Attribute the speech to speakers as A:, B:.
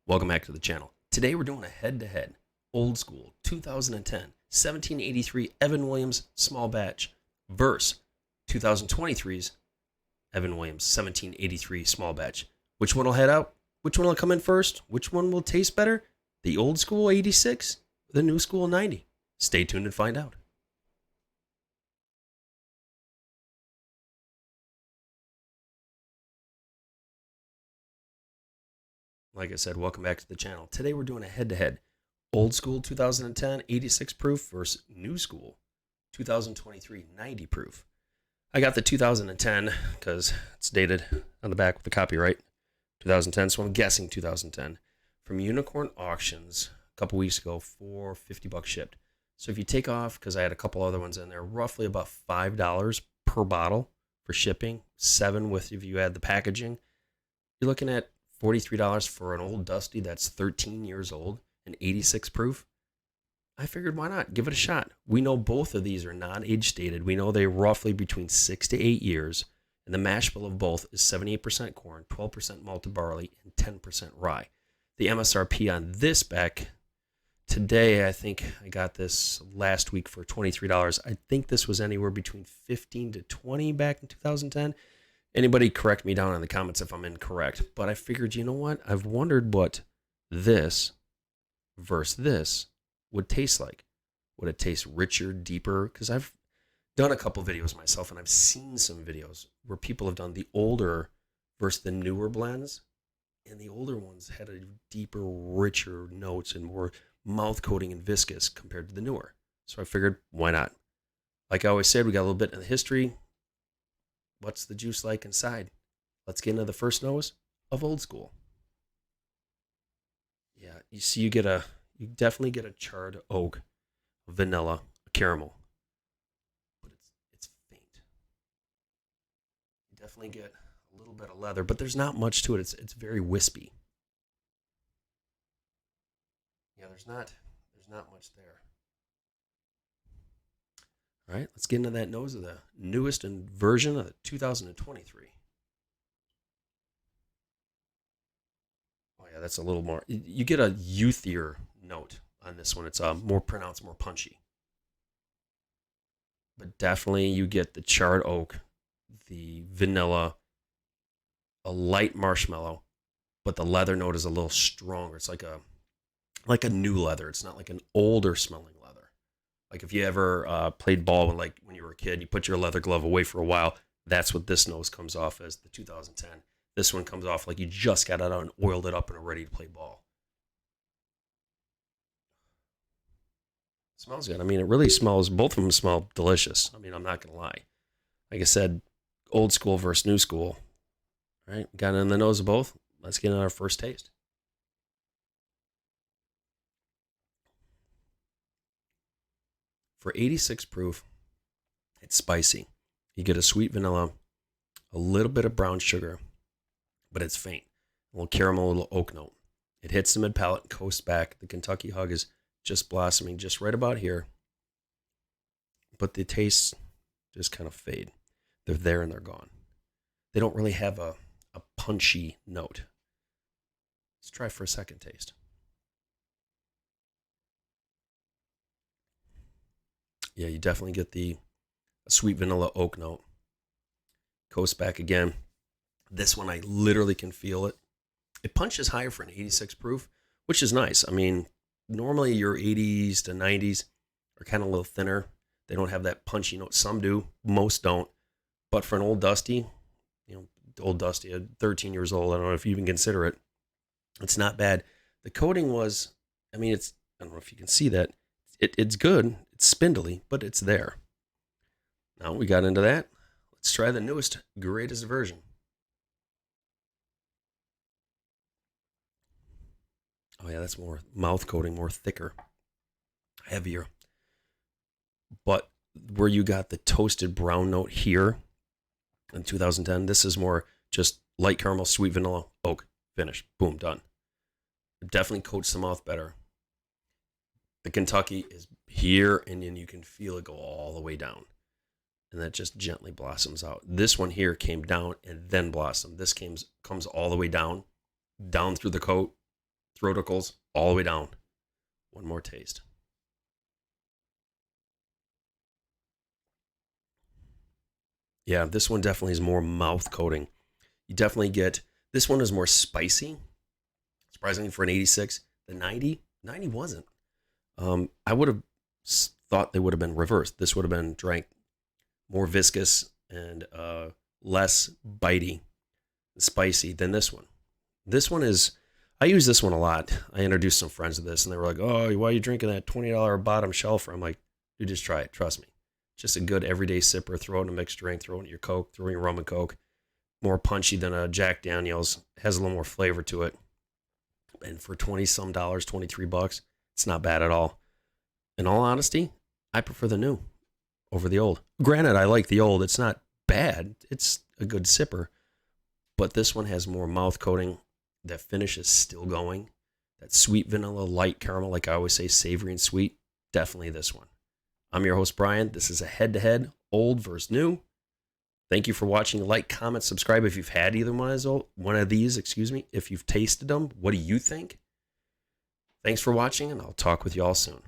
A: Welcome back to the channel. Today we're doing a head-to-head, old school, 2010, 1783 Evan Williams small batch versus 2023's Evan Williams 1783 small batch. Which one will head out? Which one will come in first? Which one will taste better? The old school 86 or the new school 90? Stay tuned and find out. Like I said, welcome back to the channel. Today we're doing a head-to-head. Old school 2010 86 proof versus new school 2023 90 proof. I got the 2010 because it's dated on the back with the copyright. 2010, so I'm guessing 2010. From Unicorn Auctions a couple weeks ago for $50 shipped. So if you take off, because I had a couple other ones in there, roughly about $5 per bottle for shipping. $7 with if you add the packaging. You're looking at $43 for an old Dusty that's 13 years old and 86 proof. I figured why not? Give it a shot. We know both of these are non-age stated. We know they're roughly between 6 to 8 years. And the mash bill of both is 78% corn, 12% malted barley, and 10% rye. The MSRP on this back today, I think I got this last week for $23. I think this was anywhere between 15 to 20 back in 2010. Anybody correct me down in the comments if I'm incorrect. But I figured, you know what? I've wondered what this versus this would taste like. Would it taste richer, deeper? Because I've done a couple videos myself, and I've seen some videos where people have done the older versus the newer blends. And the older ones had a deeper, richer notes and more mouth coating and viscous compared to the newer. So I figured, why not? Like I always said, we got a little bit of the history. What's the juice like inside? Let's get into the first nose of old school. Yeah, you see, you definitely get a charred oak, vanilla, caramel, but it's faint. You definitely get a little bit of leather, but there's not much to it. It's very wispy. Yeah, there's not much there. All right, let's get into that nose of the newest version of the 2023. Oh yeah, that's a little more. You get a youthier note on this one. It's more pronounced, more punchy. But definitely you get the charred oak, the vanilla, a light marshmallow, but the leather note is a little stronger. It's like a new leather. It's not like an older smelling leather. Like if you ever played ball when you were a kid, you put your leather glove away for a while, that's what this nose comes off as, the 2010. This one comes off like you just got it out and oiled it up and are ready to play ball. It smells good. I mean, it really smells, both of them smell delicious. I mean, I'm not going to lie. Like I said, old school versus new school. All right, got it in the nose of both. Let's get in our first taste. For 86 proof, it's spicy. You get a sweet vanilla, a little bit of brown sugar, but it's faint. A little caramel, a little oak note. It hits the mid-palate and coasts back. The Kentucky hug is just blossoming just right about here. But the tastes just kind of fade. They're there and they're gone. They don't really have a punchy note. Let's try for a second taste. Yeah, you definitely get the sweet vanilla oak note. Coasts back again. This one, I literally can feel it. It punches higher for an 86 proof, which is nice. I mean, normally your 80s to 90s are kind of a little thinner. They don't have that punchy note. Some do, most don't. But for an old Dusty, old Dusty, 13 years old, I don't know if you even consider it, it's not bad. The coating was, I mean, I don't know if you can see that. It's good. It's spindly, but it's there. Now we got into that. Let's try the newest, greatest version. Oh yeah, that's more mouth coating, more thicker, heavier. But where you got the toasted brown note here in 2010, this is more just light caramel, sweet vanilla, oak, finish, boom, done. It definitely coats the mouth better. The Kentucky is here, and then you can feel it go all the way down. And that just gently blossoms out. This one here came down and then blossomed. This comes all the way down through the coat, throaticals all the way down. One more taste. Yeah, this one definitely is more mouth coating. You definitely get, this one is more spicy. Surprisingly for an 86. The 90 wasn't. I would have thought they would have been reversed. This would have been drank more viscous and less bitey and spicy than this one. This one is, I use this one a lot. I introduced some friends to this and they were like, oh, why are you drinking that $20 bottom shelf? I'm like, dude, just try it. Trust me. Just a good everyday sipper. Throw it in a mixed drink. Throw it in your Coke. Throw it in your rum and Coke. More punchy than a Jack Daniels. Has a little more flavor to it. And for $20-some, $23, it's not bad at all. In all honesty, I prefer the new over the old. Granted, I like the old. It's not bad. It's a good sipper. But this one has more mouth coating. That finish is still going. That sweet vanilla, light caramel, like I always say, savory and sweet. Definitely this one. I'm your host, Brian. This is a head-to-head, old versus new. Thank you for watching. Like, comment, subscribe if you've had either one of these. If you've tasted them, what do you think? Thanks for watching, and I'll talk with you all soon.